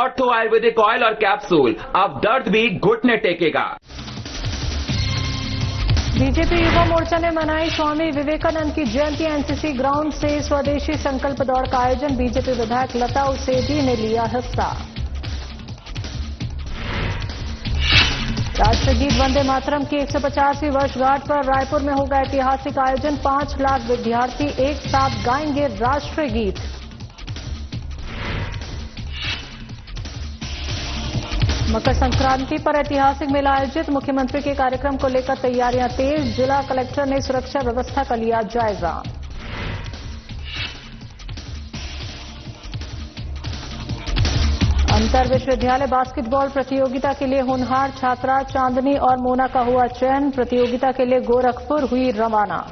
Ortho Ayurvedic oil और capsule, अब दर्द भी घुटने टेकेगा। बीजेपी युवा मोर्चा ने मनाई स्वामी विवेकानंद की जयंती। एनसीसी ग्राउंड से स्वदेशी संकल्प दौड़ का आयोजन। बीजेपी विधायक लता उसेंडी ने लिया हिस्सा। राष्ट्रगीत वंदे मातरम की 150वीं वर्षगांठ पर रायपुर में होगा ऐतिहासिक आयोजन। 5 लाख विद्यार्थी एक साथ गाएंगे राष्ट्रीय गीत। मकर संक्रांति पर ऐतिहासिक मेला आयोजित। मुख्यमंत्री के कार्यक्रम को लेकर तैयारियां तेज। जिला कलेक्टर ने सुरक्षा व्यवस्था का लिया जायजा। अंतर विश्वविद्यालय बास्केटबॉल प्रतियोगिता के लिए होनहार छात्रा चांदनी और मोना का हुआ चयन। प्रतियोगिता के लिए गोरखपुर हुई रवाना।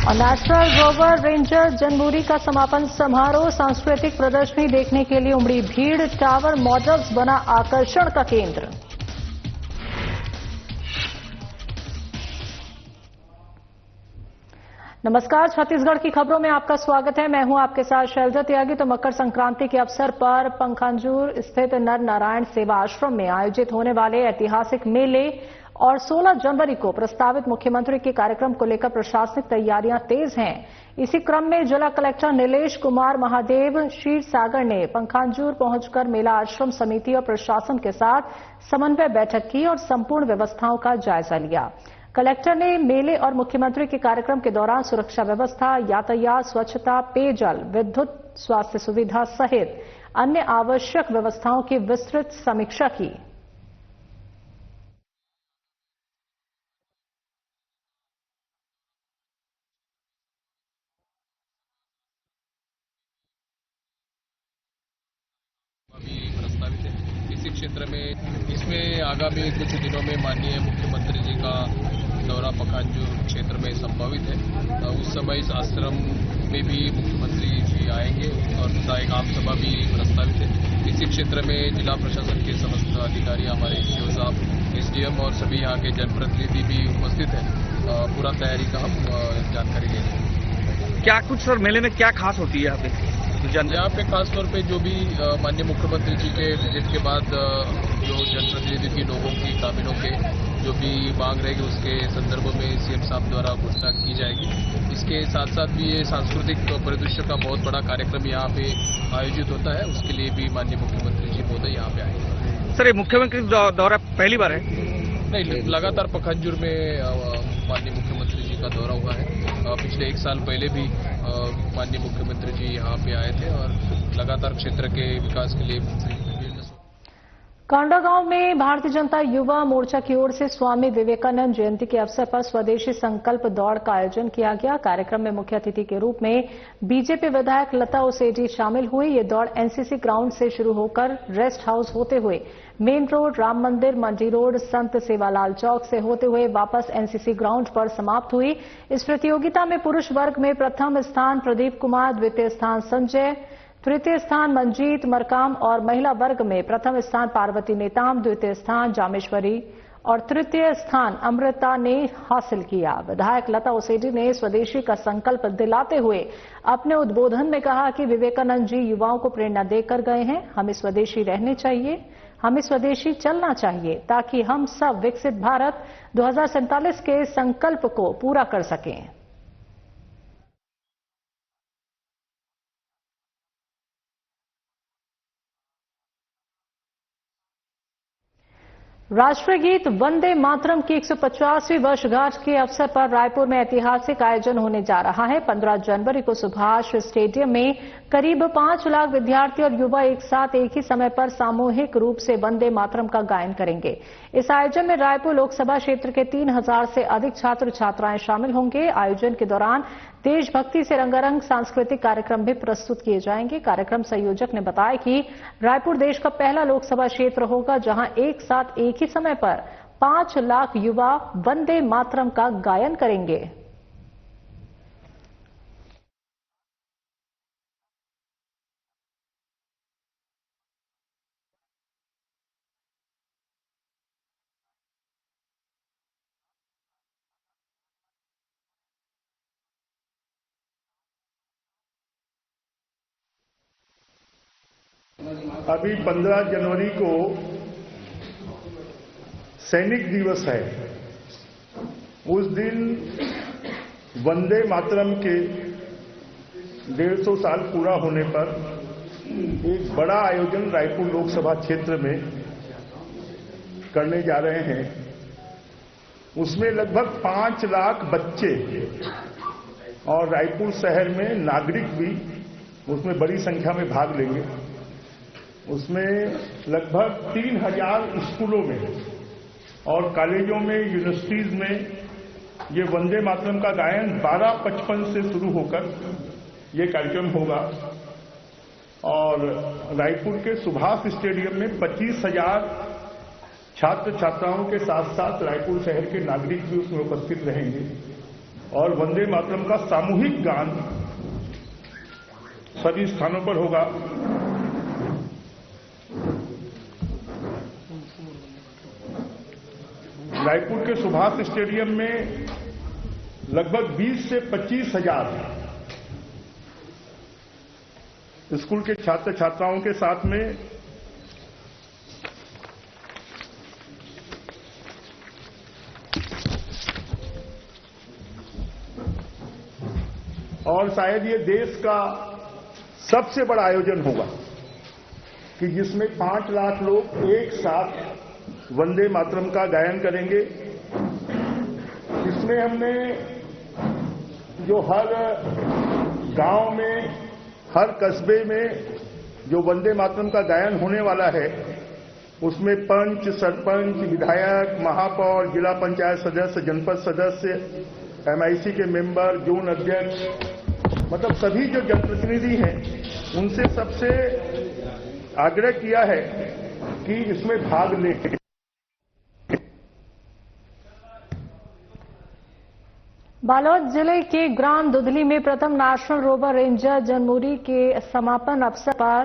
और नेशनल रोवर रेंजर जनवरी का समापन समारोह। सांस्कृतिक प्रदर्शनी देखने के लिए उमड़ी भीड़। टावर मॉडल्स बना आकर्षण का केंद्र। नमस्कार, छत्तीसगढ़ की खबरों में आपका स्वागत है। मैं हूं आपके साथ शैलजा त्यागी। तो मकर संक्रांति के अवसर पर पंखांजूर स्थित नर नारायण सेवा आश्रम में आयोजित होने वाले ऐतिहासिक मेले और 16 जनवरी को प्रस्तावित मुख्यमंत्री के कार्यक्रम को लेकर प्रशासनिक तैयारियां तेज हैं। इसी क्रम में जिला कलेक्टर नीलेश कुमार महादेव क्षीरसागर ने पंखांजूर पहुंचकर मेला आश्रम समिति और प्रशासन के साथ समन्वय बैठक की और संपूर्ण व्यवस्थाओं का जायजा लिया। कलेक्टर ने मेले और मुख्यमंत्री के कार्यक्रम के दौरान सुरक्षा व्यवस्था, यातायात, स्वच्छता, पेयजल, विद्युत, स्वास्थ्य सुविधा सहित अन्य आवश्यक व्यवस्थाओं की विस्तृत समीक्षा की। प्रस्तावित है इसी क्षेत्र में। इसमें आगामी कुछ दिनों में माननीय मुख्यमंत्री जी का दौरा पंखांजूर क्षेत्र में संभावित है। उस समय इस आश्रम में भी मुख्यमंत्री जी आएंगे और तथा एक आम सभा भी प्रस्तावित है। इसी क्षेत्र में जिला प्रशासन के समस्त अधिकारी, हमारे सीओ साहब, एसडीएम और सभी यहाँ के जनप्रतिनिधि भी उपस्थित हैं। पूरा तैयारी का हम जानकारी ले रहे हैं। क्या कुछ सर मेले में क्या खास होती है यहाँ पे? यहाँ पे खासतौर पे जो भी माननीय मुख्यमंत्री जी के विजिट के बाद जो जनप्रतिनिधि लोगों की, ग्रामीणों के जो भी मांग रहेगी उसके संदर्भ में सीएम साहब द्वारा घोषणा की जाएगी। इसके साथ साथ भी ये सांस्कृतिक परिदृश्य का बहुत बड़ा कार्यक्रम यहाँ पे आयोजित होता है। उसके लिए भी माननीय मुख्यमंत्री जी महोदय यहाँ पे आएंगे। सर, ये मुख्यमंत्री दौरा पहली बार है? नहीं, लगातार पंखांजूर में माननीय मुख्यमंत्री जी का दौरा हुआ है। पिछले 1 साल पहले भी माननीय मुख्यमंत्री जी यहाँ पे आए थे और लगातार क्षेत्र के विकास के लिए। कांडागांव में भारतीय जनता युवा मोर्चा की ओर से स्वामी विवेकानंद जयंती के अवसर पर स्वदेशी संकल्प दौड़ का आयोजन किया गया। कार्यक्रम में मुख्य अतिथि के रूप में बीजेपी विधायक लता उसेंडी शामिल हुई। ये दौड़ एनसीसी ग्राउंड से शुरू होकर रेस्ट हाउस होते हुए मेन रोड, राम मंदिर, मंडी रोड, संत सेवालाल चौक से होते हुए वापस एनसीसी ग्राउंड पर समाप्त हुई। इस प्रतियोगिता में पुरुष वर्ग में प्रथम स्थान प्रदीप कुमार, द्वितीय स्थान संजय, तृतीय स्थान मंजीत मरकाम और महिला वर्ग में प्रथम स्थान पार्वती नेताम, द्वितीय स्थान जामेश्वरी और तृतीय स्थान अमृता ने हासिल किया। विधायक लता उसेंडी ने स्वदेशी का संकल्प दिलाते हुए अपने उद्बोधन में कहा कि विवेकानंद जी युवाओं को प्रेरणा देकर गए हैं। हमें स्वदेशी रहने चाहिए, हमें स्वदेशी चलना चाहिए ताकि हम सब विकसित भारत 2047 के संकल्प को पूरा कर सकें। राष्ट्रीय गीत वंदे मातरम की 150वीं वर्षगांठ के अवसर पर रायपुर में ऐतिहासिक आयोजन होने जा रहा है। 15 जनवरी को सुभाष स्टेडियम में करीब 5 लाख विद्यार्थी और युवा एक साथ एक ही समय पर सामूहिक रूप से वंदे मातरम का गायन करेंगे। इस आयोजन में रायपुर लोकसभा क्षेत्र के 3000 से अधिक छात्र छात्राएं शामिल होंगे। आयोजन के दौरान देशभक्ति से रंगारंग सांस्कृतिक कार्यक्रम भी प्रस्तुत किए जाएंगे। कार्यक्रम संयोजक ने बताया कि रायपुर देश का पहला लोकसभा क्षेत्र होगा जहां एक साथ एक ही समय पर 5 लाख युवा वंदे मातरम का गायन करेंगे। अभी 15 जनवरी को सैनिक दिवस है। उस दिन वंदे मातरम के 150 साल पूरा होने पर एक बड़ा आयोजन रायपुर लोकसभा क्षेत्र में करने जा रहे हैं। उसमें लगभग 5 लाख बच्चे और रायपुर शहर में नागरिक भी उसमें बड़ी संख्या में भाग लेंगे। उसमें लगभग 3000 स्कूलों में और कॉलेजों में, यूनिवर्सिटीज में ये वंदे मातरम का गायन 12:55 से शुरू होकर ये कार्यक्रम होगा और रायपुर के सुभाष स्टेडियम में 25,000 छात्र छात्राओं के साथ साथ रायपुर शहर के नागरिक भी उसमें उपस्थित रहेंगे और वंदे मातरम का सामूहिक गान सभी स्थानों पर होगा। रायपुर के सुभाष स्टेडियम में लगभग 20 से 25,000 स्कूल के छात्र छात्राओं के साथ में और शायद ये देश का सबसे बड़ा आयोजन होगा कि जिसमें 5 लाख लोग एक साथ वंदे मातरम का गायन करेंगे। इसमें हमने जो हर गांव में, हर कस्बे में जो वंदे मातरम का गायन होने वाला है उसमें पंच, सरपंच, विधायक, महापौर, जिला पंचायत सदस्य, जनपद सदस्य, एमआईसी के मेंबर, जोन अध्यक्ष, मतलब सभी जो जनप्रतिनिधि हैं उनसे सबसे आग्रह किया है कि इसमें भाग लें। बालोद जिले के ग्राम दुधली में प्रथम नेशनल रोवर रेंजर जनमुरी के समापन अवसर पर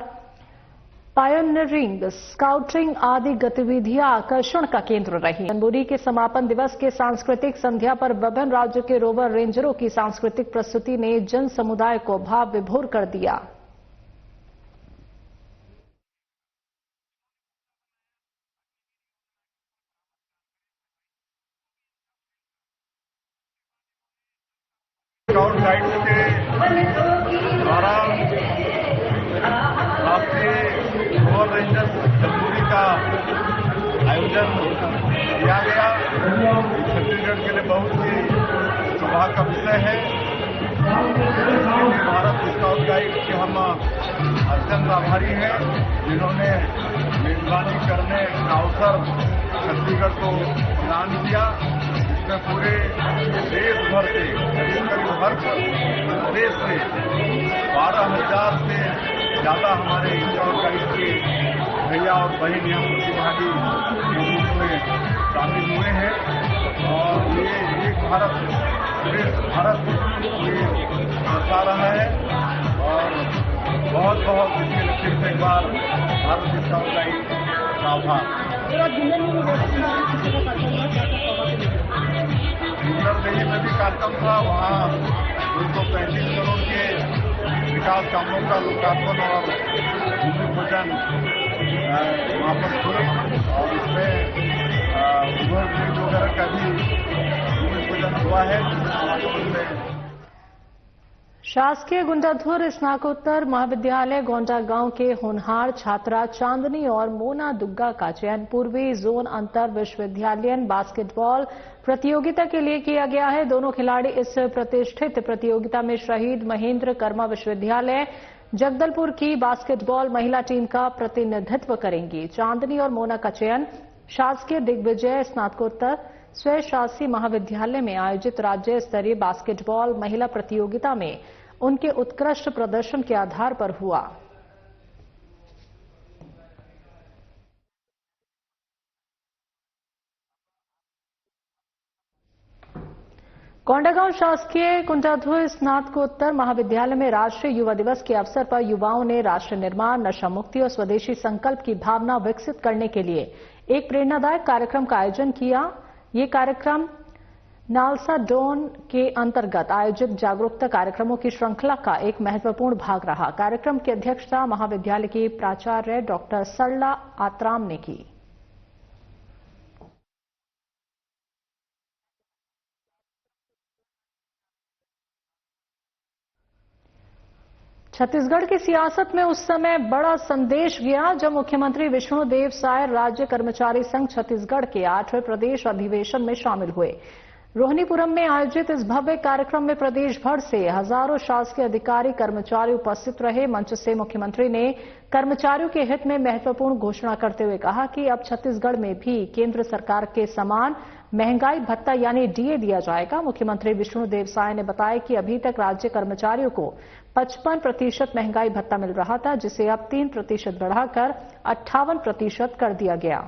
पायोनियरिंग, स्काउटिंग आदि गतिविधियां आकर्षण का केंद्र रही। जनमुरी के समापन दिवस के सांस्कृतिक संध्या पर विभिन्न राज्यों के रोवर रेंजरों की सांस्कृतिक प्रस्तुति ने जन समुदाय को भाव विभोर कर दिया। स्काउट गाइड के द्वारा राष्ट्रीय रोवर रेंजर जनमुरी का आयोजन किया गया। छत्तीसगढ़ के लिए बहुत ही सौभाग्य का विषय है। भारत स्काउट गाइड के हम अत्यंत आभारी हैं जिन्होंने मेजबानी करने का अवसर छत्तीसगढ़ को प्रदान किया। इसमें पूरे देश भर से, करीब हर प्रदेश से 12,000 से ज्यादा हमारे स्काउट गाइड के भैया और बहन यहाँ प्रतिभागी में शामिल हुए हैं और ये एक भारत श्रेष्ठ भारत ये दर्शा रहा है और बहुत बहुत इसके लक्ष्य से एक बार भारत स्काउट गाइड का आभार। दिल्ली में भी कार्यक्रम था, वहाँ 235 करोड़ के विकास कामों का लोकार्पण और भूमि पूजन वहाँ पर हुए और इसमें ओवरब्रिज वगैरह का भी भूमि पूजन हुआ है। शासकीय गुंडाधुर स्नातकोत्तर महाविद्यालय गोंडा गांव के होनहार छात्रा चांदनी और मोना दुग्गा का चयन पूर्वी जोन अंतर विश्वविद्यालयन बास्केटबॉल प्रतियोगिता के लिए किया गया है। दोनों खिलाड़ी इस प्रतिष्ठित प्रतियोगिता में शहीद महेंद्र कर्मा विश्वविद्यालय जगदलपुर की बास्केटबॉल महिला टीम का प्रतिनिधित्व करेंगी। चांदनी और मोना का चयन शासकीय दिग्विजय स्नातकोत्तर स्वशासी महाविद्यालय में आयोजित राज्य स्तरीय बास्केटबॉल महिला प्रतियोगिता में उनके उत्कृष्ट प्रदर्शन के आधार पर हुआ। कोंडागांव शासकीय कुंडाधुर स्नातकोत्तर महाविद्यालय में राष्ट्रीय युवा दिवस के अवसर पर युवाओं ने राष्ट्र निर्माण, नशा मुक्ति और स्वदेशी संकल्प की भावना विकसित करने के लिए एक प्रेरणादायक कार्यक्रम का आयोजन किया। ये कार्यक्रम नालसा डोन के अंतर्गत आयोजित जागरूकता कार्यक्रमों की श्रृंखला का एक महत्वपूर्ण भाग रहा। कार्यक्रम की अध्यक्षता महाविद्यालय की प्राचार्य डॉक्टर सरला आत्राम ने की। छत्तीसगढ़ की सियासत में उस समय बड़ा संदेश गया जब मुख्यमंत्री विष्णुदेव साय राज्य कर्मचारी संघ छत्तीसगढ़ के 8वें प्रदेश अधिवेशन में शामिल हुए। रोहिणीपुरम में आयोजित इस भव्य कार्यक्रम में प्रदेश भर से हजारों शासकीय अधिकारी कर्मचारी उपस्थित रहे। मंच से मुख्यमंत्री ने कर्मचारियों के हित में महत्वपूर्ण घोषणा करते हुए कहा कि अब छत्तीसगढ़ में भी केंद्र सरकार के समान महंगाई भत्ता यानी डीए दिया जाएगा। मुख्यमंत्री विष्णुदेव साय ने बताया कि अभी तक राज्य कर्मचारियों को 55% महंगाई भत्ता मिल रहा था, जिसे अब 3% बढ़ाकर 58% कर दिया गया।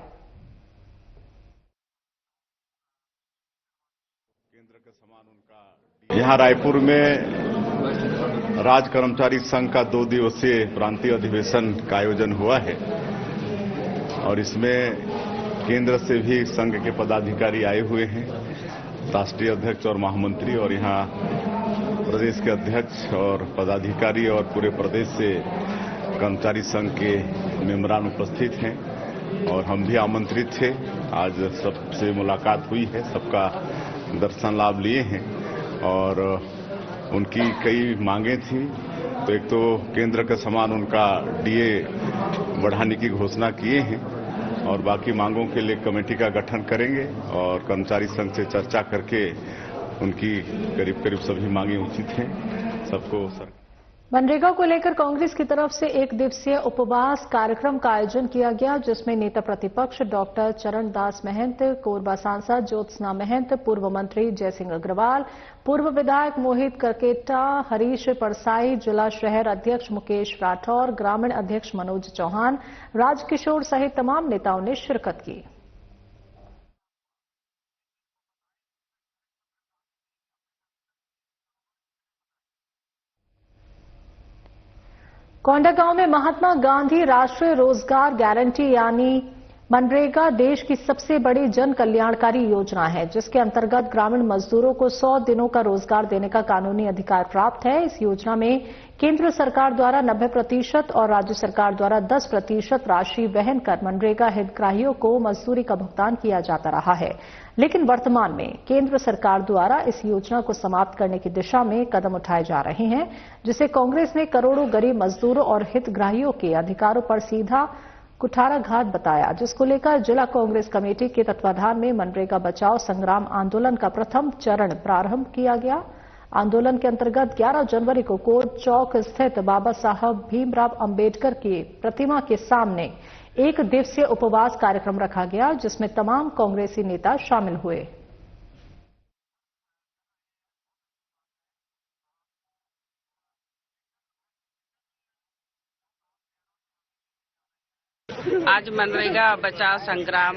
यहाँ रायपुर में राज्य कर्मचारी संघ का 2 दिवसीय प्रांतीय अधिवेशन का आयोजन हुआ है और इसमें केंद्र से भी संघ के पदाधिकारी आए हुए हैं, राष्ट्रीय अध्यक्ष और महामंत्री, और यहाँ प्रदेश के अध्यक्ष और पदाधिकारी और पूरे प्रदेश से कर्मचारी संघ के मेंबरान उपस्थित हैं और हम भी आमंत्रित थे। आज सबसे मुलाकात हुई है, सबका दर्शन लाभ लिए हैं और उनकी कई मांगें थी। तो एक तो केंद्र के समान उनका डीए बढ़ाने की घोषणा किए हैं और बाकी मांगों के लिए कमेटी का गठन करेंगे और कर्मचारी संघ से चर्चा करके उनकी करीब करीब सभी मांगे उचित हैं, सबको सर। मनरेगा को लेकर कांग्रेस की तरफ से 1 दिवसीय उपवास कार्यक्रम का आयोजन किया गया, जिसमें नेता प्रतिपक्ष डॉक्टर चरणदास महंत, कोरबा सांसद ज्योत्सना महंत, पूर्व मंत्री जयसिंह अग्रवाल, पूर्व विधायक मोहित करकेटा, हरीश परसाई, जिला शहर अध्यक्ष मुकेश राठौर, ग्रामीण अध्यक्ष मनोज चौहान, राजकिशोर सहित तमाम नेताओं ने शिरकत की। कोंडागांव में महात्मा गांधी राष्ट्रीय रोजगार गारंटी यानी मनरेगा देश की सबसे बड़ी जन कल्याणकारी योजना है, जिसके अंतर्गत ग्रामीण मजदूरों को 100 दिनों का रोजगार देने का कानूनी अधिकार प्राप्त है। इस योजना में केंद्र सरकार द्वारा 90% और राज्य सरकार द्वारा 10% राशि वहन कर मनरेगा हितग्राहियों को मजदूरी का भुगतान किया जाता रहा है। लेकिन वर्तमान में केंद्र सरकार द्वारा इस योजना को समाप्त करने की दिशा में कदम उठाए जा रहे हैं, जिसे कांग्रेस ने करोड़ों गरीब मजदूरों और हितग्राहियों के अधिकारों पर सीधा कुठाराघात बताया, जिसको लेकर जिला कांग्रेस कमेटी के तत्वाधान में मनरेगा बचाओ संग्राम आंदोलन का प्रथम चरण प्रारंभ किया गया। आंदोलन के अंतर्गत 11 जनवरी को कोर्ट चौक स्थित बाबा साहब भीमराव अंबेडकर की प्रतिमा के सामने 1 दिवसीय उपवास कार्यक्रम रखा गया, जिसमें तमाम कांग्रेसी नेता शामिल हुए। आज मनरेगा बचाव संग्राम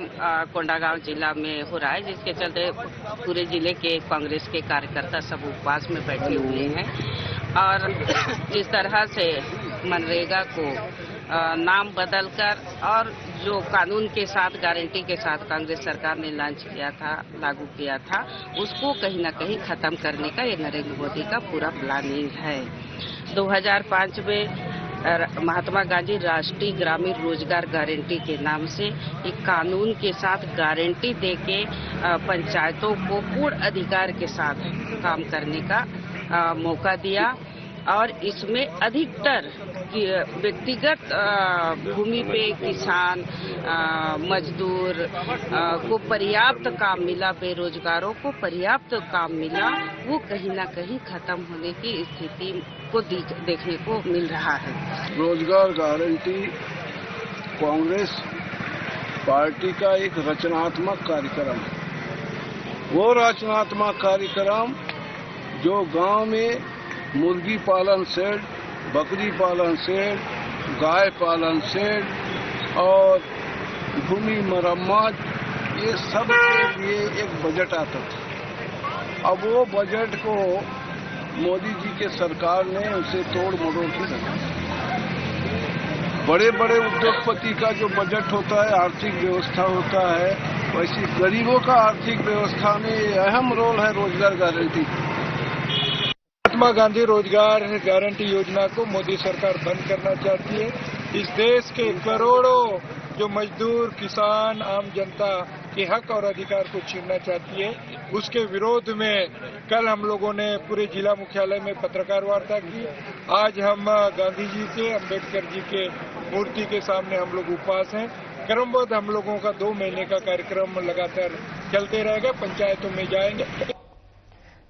कोंडागांव जिला में हो रहा है, जिसके चलते पूरे जिले के कांग्रेस के कार्यकर्ता सब उपवास में बैठे हुए हैं और जिस तरह से मनरेगा को नाम बदलकर और जो कानून के साथ गारंटी के साथ कांग्रेस सरकार ने लॉन्च किया था, लागू किया था, उसको कहीं न कहीं खत्म करने का ये नरेंद्र मोदी का पूरा प्लानिंग है। 2005 में महात्मा गांधी राष्ट्रीय ग्रामीण रोजगार गारंटी के नाम से एक कानून के साथ गारंटी देके पंचायतों को पूर्ण अधिकार के साथ काम करने का मौका दिया और इसमें अधिकतर व्यक्तिगत भूमि पे किसान मजदूर को पर्याप्त काम मिला, बेरोजगारों को पर्याप्त काम मिला, वो कहीं ना कहीं खत्म होने की स्थिति को देखने को मिल रहा है। रोजगार गारंटी कांग्रेस पार्टी का एक रचनात्मक कार्यक्रम है। वो रचनात्मक कार्यक्रम जो गांव में मुर्गी पालन शेड, बकरी पालन शेड, गाय पालन शेड और भूमि मरम्मत, ये सब के लिए एक बजट आता था। अब वो बजट को मोदी जी के सरकार ने उसे तोड़ मरोड़ के रखा। बड़े बड़े उद्योगपति का जो बजट होता है, आर्थिक व्यवस्था होता है, वैसी गरीबों का आर्थिक व्यवस्था में अहम रोल है रोजगार गारंटी। महात्मा गांधी रोजगार गारंटी योजना को मोदी सरकार बंद करना चाहती है। इस देश के करोड़ों जो मजदूर, किसान, आम जनता के हक और अधिकार को छीनना चाहती है, उसके विरोध में कल हम लोगों ने पूरे जिला मुख्यालय में पत्रकार वार्ता की। आज हम गांधी जी के, अम्बेडकर जी के मूर्ति के सामने हम लोग उपवास हैं। क्रमबद्ध हम लोगों का 2 महीने का कार्यक्रम लगातार चलते रहेगा। पंचायतों में जाएंगे।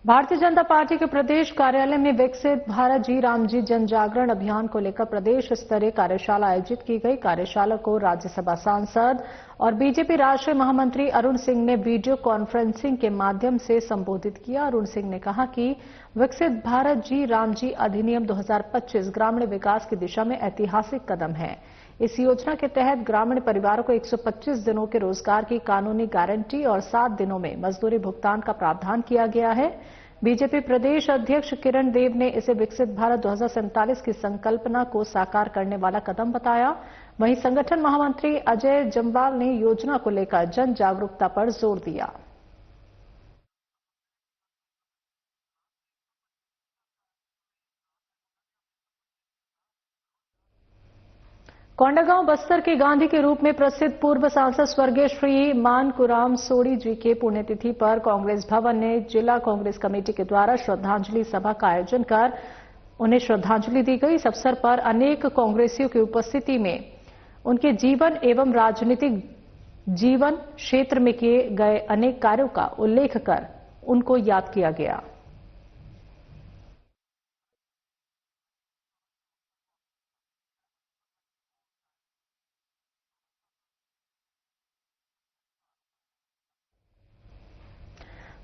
भारतीय जनता पार्टी के प्रदेश कार्यालय में विकसित भारत जी राम जी जन जागरण अभियान को लेकर प्रदेश स्तरीय कार्यशाला आयोजित की गई। कार्यशाला को राज्यसभा सांसद और बीजेपी राष्ट्रीय महामंत्री अरुण सिंह ने वीडियो कॉन्फ्रेंसिंग के माध्यम से संबोधित किया। अरुण सिंह ने कहा कि विकसित भारत जी राम जी अधिनियम 2025 ग्रामीण विकास की दिशा में ऐतिहासिक कदम है। इस योजना के तहत ग्रामीण परिवारों को 125 दिनों के रोजगार की कानूनी गारंटी और 7 दिनों में मजदूरी भुगतान का प्रावधान किया गया है। बीजेपी प्रदेश अध्यक्ष किरण देव ने इसे विकसित भारत 2047 की संकल्पना को साकार करने वाला कदम बताया। वहीं संगठन महामंत्री अजय जम्वाल ने योजना को लेकर जन जागरूकता पर जोर दिया। कोंडागांव बस्तर के गांधी के रूप में प्रसिद्ध पूर्व सांसद स्वर्गीय श्री मानकुराम सोडी जी के पुण्यतिथि पर कांग्रेस भवन ने जिला कांग्रेस कमेटी के द्वारा श्रद्धांजलि सभा का आयोजन कर उन्हें श्रद्धांजलि दी गई। इस अवसर पर अनेक कांग्रेसियों की उपस्थिति में उनके जीवन एवं राजनीतिक जीवन क्षेत्र में किए गए अनेक कार्यों का उल्लेख कर उनको याद किया गया।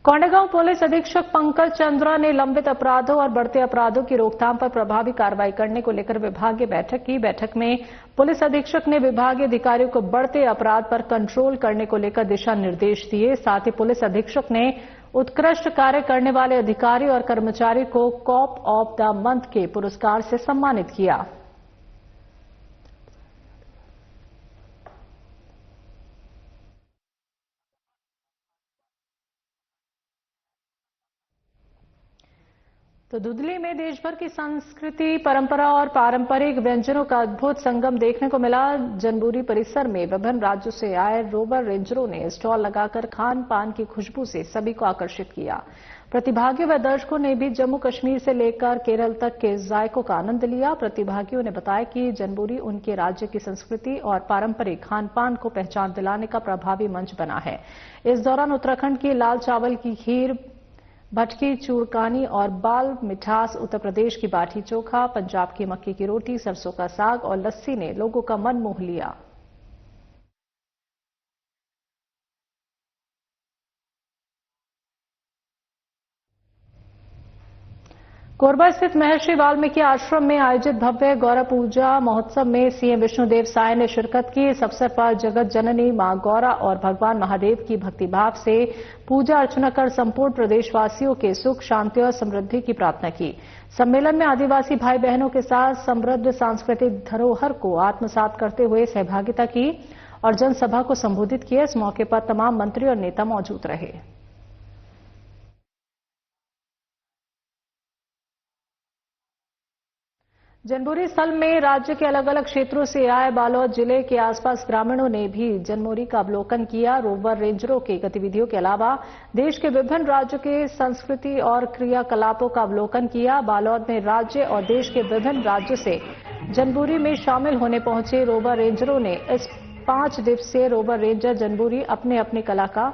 कोंडागांव पुलिस अधीक्षक पंकज चंद्रा ने लंबित अपराधों और बढ़ते अपराधों की रोकथाम पर प्रभावी कार्रवाई करने को लेकर विभागीय बैठक की। बैठक में पुलिस अधीक्षक ने विभागीय अधिकारियों को बढ़ते अपराध पर कंट्रोल करने को लेकर दिशा निर्देश दिए। साथ ही पुलिस अधीक्षक ने उत्कृष्ट कार्य करने वाले अधिकारी और कर्मचारी को कॉप ऑफ द मंथ के पुरस्कार से सम्मानित किया। तो दुधली में देश भर की संस्कृति, परंपरा और पारंपरिक व्यंजनों का अद्भुत संगम देखने को मिला। जनबूरी परिसर में विभिन्न राज्यों से आए रोवर रेंजरों ने स्टॉल लगाकर खान पान की खुशबू से सभी को आकर्षित किया। प्रतिभागियों व दर्शकों ने भी जम्मू कश्मीर से लेकर केरल तक के जायकों का आनंद लिया। प्रतिभागियों ने बताया कि जनबूरी उनके राज्य की संस्कृति और पारंपरिक खान पान को पहचान दिलाने का प्रभावी मंच बना है। इस दौरान उत्तराखंड की लाल चावल की खीर, भटकी चूरकानी और बाल मिठास, उत्तर प्रदेश की बाटी चोखा, पंजाब की मक्की की रोटी, सरसों का साग और लस्सी ने लोगों का मन मोह लिया। कोरबा स्थित महर्षि वाल्मीकि आश्रम में आयोजित भव्य गौरा पूजा महोत्सव में सीएम विष्णुदेव साय ने शिरकत की। इस अवसर पर जगत जननी मां गौरा और भगवान महादेव की भक्तिभाव से पूजा अर्चना कर संपूर्ण प्रदेशवासियों के सुख, शांति और समृद्धि की प्रार्थना की। सम्मेलन में आदिवासी भाई बहनों के साथ समृद्ध सांस्कृतिक धरोहर को आत्मसात करते हुए सहभागिता की और जनसभा को संबोधित किया। इस मौके पर तमाम मंत्री और नेता मौजूद रहे। जनबूरी स्थल में राज्य के अलग अलग क्षेत्रों से आए बालोद जिले के आसपास ग्रामीणों ने भी जनबूरी का अवलोकन किया। रोवर रेंजरों की गतिविधियों के अलावा देश के विभिन्न राज्यों के संस्कृति और क्रियाकलापों का अवलोकन किया। बालोद में राज्य और देश के विभिन्न राज्यों से जनबूरी में शामिल होने पहुंचे रोवर रेंजरों ने इस 5 दिवसीय रोवर रेंजर जनबूरी अपने अपनी कला का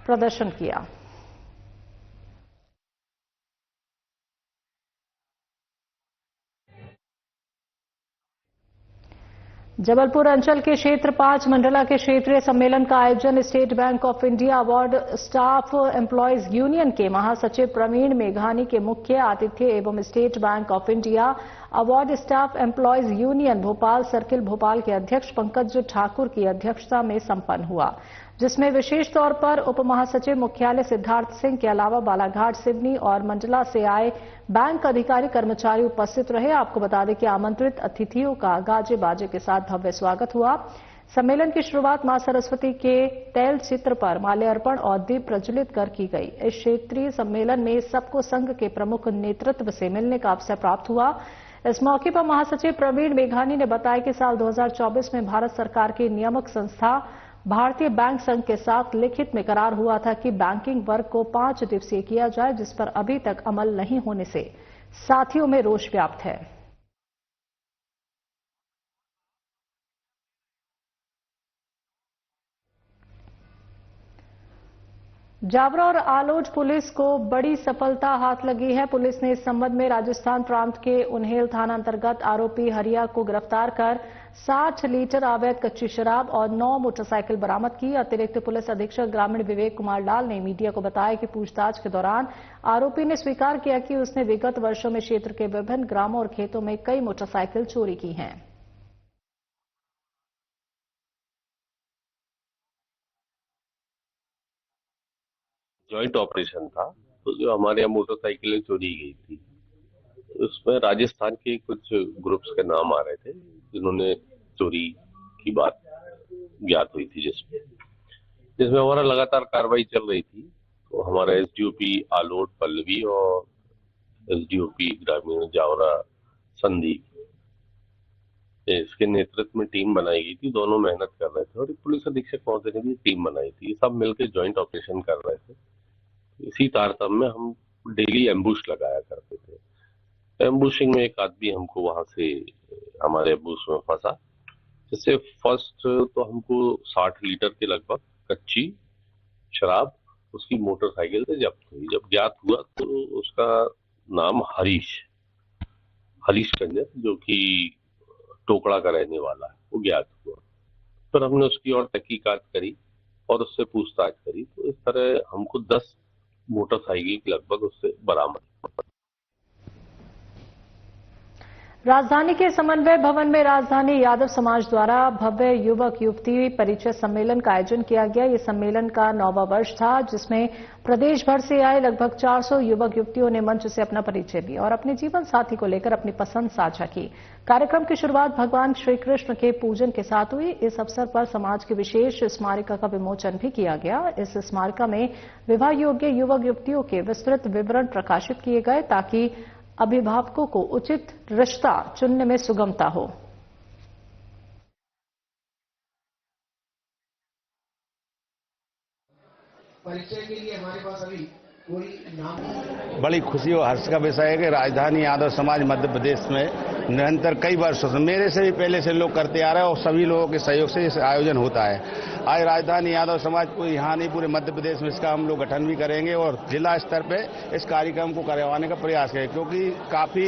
प्रदर्शन किया। जबलपुर अंचल के क्षेत्र 5 मंडला के क्षेत्रीय सम्मेलन का आयोजन state bank of India award staff employees union के महासचिव प्रवीण मेघानी के मुख्य आतिथ्य एवं state bank of India award staff employees union Bhopal circle Bhopal के अध्यक्ष पंकज ठाकुर की अध्यक्षता में संपन्न हुआ, जिसमें विशेष तौर पर उप महासचिव मुख्यालय सिद्धार्थ सिंह के अलावा बालाघाट, सिवनी और मंडला से आए बैंक अधिकारी कर्मचारी उपस्थित रहे। आपको बता दें कि आमंत्रित अतिथियों का गाजे बाजे के साथ भव्य स्वागत हुआ। सम्मेलन की शुरुआत मां सरस्वती के तैल चित्र पर माल्यार्पण और दीप प्रज्वलित कर की गई। इस क्षेत्रीय सम्मेलन में सबको संघ के प्रमुख नेतृत्व से मिलने का अवसर प्राप्त हुआ। इस मौके पर महासचिव प्रवीण मेघानी ने बताया कि साल 2024 में भारत सरकार की नियामक संस्था भारतीय बैंक संघ के साथ लिखित में करार हुआ था कि बैंकिंग वर्ग को 5 दिवसीय किया जाए, जिस पर अभी तक अमल नहीं होने से साथियों में रोष व्याप्त है। जावरा और आलोट पुलिस को बड़ी सफलता हाथ लगी है। पुलिस ने इस संबंध में राजस्थान प्रांत के उन्हेल थाना अंतर्गत आरोपी हरिया को गिरफ्तार कर 60 लीटर अवैध कच्ची शराब और 9 मोटरसाइकिल बरामद की। अतिरिक्त पुलिस अधीक्षक ग्रामीण विवेक कुमार लाल ने मीडिया को बताया कि पूछताछ के दौरान आरोपी ने स्वीकार किया कि उसने विगत वर्षों में क्षेत्र के विभिन्न ग्रामों और खेतों में कई मोटरसाइकिल चोरी की हैं। जॉइंट ऑपरेशन था, तो जो हमारे यहाँ मोटरसाइकिलें चोरी गई थी, उसमें राजस्थान के कुछ ग्रुप्स के नाम आ रहे थे जिन्होंने चोरी की बात ज्ञात हुई थी, जिसमें हमारा लगातार कार्रवाई चल रही थी। तो हमारा एसडीओपी आलोट पल्लवी और एसडीओपी ग्रामीण जावरा संदीप, इसके नेतृत्व में टीम बनाई गई थी। दोनों मेहनत कर रहे थे और पुलिस अधीक्षक महोदय ने भी टीम बनाई थी। सब मिलकर ज्वाइंट ऑपरेशन कर रहे थे। इसी तारतम्य में हम डेली एम्बुश लगाया करते थे। एम्बुशिंग में एक आदमी हमको वहां से हमारे एम्बुश में फंसा, जिससे फर्स्ट तो हमको 60 लीटर के लगभग कच्ची शराब उसकी मोटरसाइकिल से जब्त हुई। जब ज्ञात हुआ तो उसका नाम हरीश कंजर, जो कि टोकड़ा का रहने वाला है, वो ज्ञात हुआ। फिर हमने उसकी और तहकीकात करी और उससे पूछताछ करी, तो इस तरह हमको 10 मोटरसाइकिल लगभग उससे बरामद। राजधानी के समन्वय भवन में राजधानी यादव समाज द्वारा भव्य युवक युवती परिचय सम्मेलन का आयोजन किया गया। ये सम्मेलन का 9वां वर्ष था, जिसमें प्रदेश भर से आए लगभग 400 युवक युवतियों ने मंच से अपना परिचय दिया और अपने जीवन साथी को लेकर अपनी पसंद साझा की। कार्यक्रम की शुरुआत भगवान श्री कृष्ण के पूजन के साथ हुई। इस अवसर पर समाज की विशेष स्मारिका का विमोचन भी किया गया। इस स्मारिका में विवाह योग्य युवक युवतियों के विस्तृत विवरण प्रकाशित किए गए, ताकि अभिभावकों को उचित रिश्ता चुनने में सुगमता हो। परिचय के लिए हमारे पास अभी कोई नाम। बड़ी खुशी और हर्ष का विषय है कि राजधानी यादव समाज मध्य प्रदेश में निरंतर कई वर्षों से, मेरे से भी पहले से लोग करते आ रहे हैं और सभी लोगों के सहयोग से इस आयोजन होता है। आज राजधानी यादव समाज को यहाँ नहीं, पूरे मध्य प्रदेश में इसका हम लोग गठन भी करेंगे और जिला स्तर पे इस कार्यक्रम को करवाने का प्रयास करेंगे, क्योंकि काफी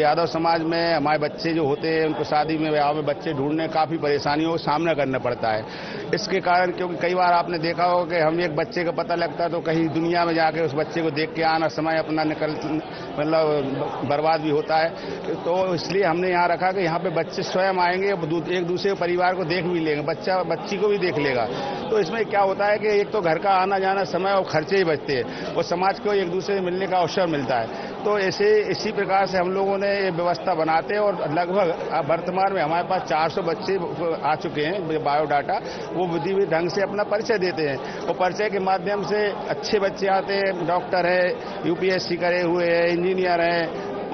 यादव समाज में हमारे बच्चे जो होते हैं, उनको शादी में ब्याह में बच्चे ढूंढने काफी परेशानियों का सामना करना पड़ता है। इसके कारण, क्योंकि कई बार आपने देखा होगा कि हम एक बच्चे का पता लगता है तो कहीं दुनिया में जाके उस बच्चे को देख के आना, समय अपना मतलब बर्बाद भी होता है। तो इसलिए हमने यहाँ रखा कि यहाँ पे बच्चे स्वयं आएंगे, एक दूसरे परिवार को देख भी लेंगे, बच्चा बच्ची को भी देख लेगा। तो इसमें क्या होता है कि एक तो घर का आना जाना समय और खर्चे ही बचते हैं और समाज को एक दूसरे से मिलने का अवसर मिलता है। तो इसी प्रकार से हम लोगों ने ये व्यवस्था बनाते हैं और लगभग वर्तमान में हमारे पास 400 बच्चे आ चुके हैं। बायोडाटा वो विधिवत ढंग से अपना परिचय देते हैं और परिचय के माध्यम से अच्छे बच्चे आते हैं, डॉक्टर है, यूपीएससी करे हुए हैं, इंजीनियर हैं,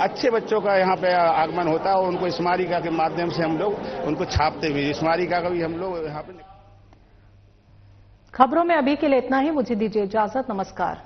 अच्छे बच्चों का यहाँ पे आगमन होता है और उनको स्मारिका के माध्यम से हम लोग उनको छापते भी। स्मारिका का भी हम लोग यहाँ पे। खबरों में अभी के लिए इतना ही। मुझे दीजिए इजाजत। नमस्कार।